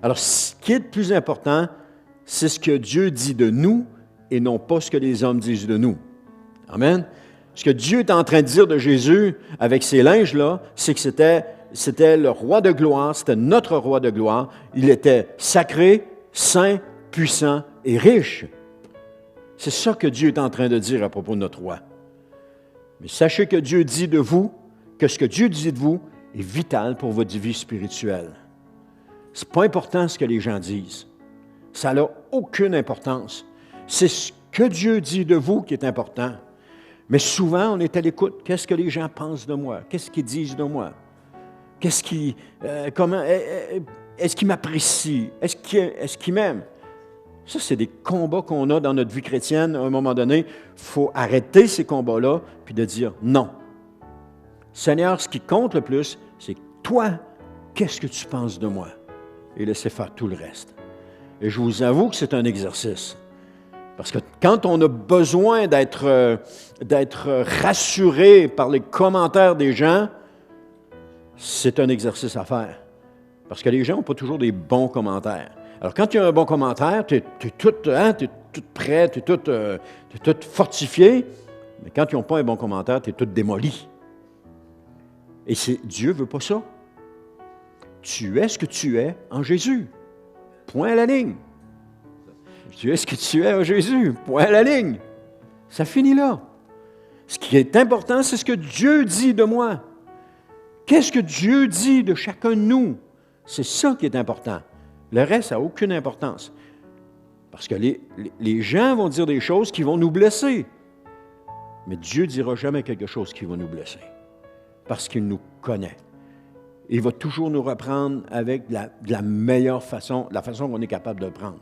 Alors, ce qui est le plus important, c'est ce que Dieu dit de nous et non pas ce que les hommes disent de nous. Amen. Ce que Dieu est en train de dire de Jésus avec ces linges-là, c'est que c'était le roi de gloire, c'était notre roi de gloire. Il était sacré, saint, puissant et riche. C'est ça que Dieu est en train de dire à propos de notre roi. Mais sachez que Dieu dit de vous, que ce que Dieu dit de vous est vital pour votre vie spirituelle. Ce n'est pas important ce que les gens disent. Ça n'a aucune importance. C'est ce que Dieu dit de vous qui est important. Mais souvent, on est à l'écoute. Qu'est-ce que les gens pensent de moi? Qu'est-ce qu'ils disent de moi? Est-ce qu'ils m'apprécient? Est-ce qu'ils m'aiment? Ça, c'est des combats qu'on a dans notre vie chrétienne. À un moment donné, il faut arrêter ces combats-là puis de dire non. Seigneur, ce qui compte le plus, c'est toi, qu'est-ce que tu penses de moi? Et laisser faire tout le reste. Et je vous avoue que c'est un exercice. Parce que quand on a besoin d'être rassuré par les commentaires des gens, c'est un exercice à faire. Parce que les gens n'ont pas toujours des bons commentaires. Alors, quand il y a un bon commentaire, tu es tout prêt, tu es tout fortifié. Mais quand ils n'ont pas un bon commentaire, tu es tout démoli. Et Dieu ne veut pas ça. Tu es ce que tu es en Jésus. Point à la ligne. Tu es ce que tu es en Jésus. Point à la ligne. Ça finit là. Ce qui est important, c'est ce que Dieu dit de moi. Qu'est-ce que Dieu dit de chacun de nous? C'est ça qui est important. Le reste n'a aucune importance. Parce que les gens vont dire des choses qui vont nous blesser. Mais Dieu ne dira jamais quelque chose qui va nous blesser. Parce qu'il nous connaît. Il va toujours nous reprendre avec de la meilleure façon, la façon qu'on est capable de le prendre.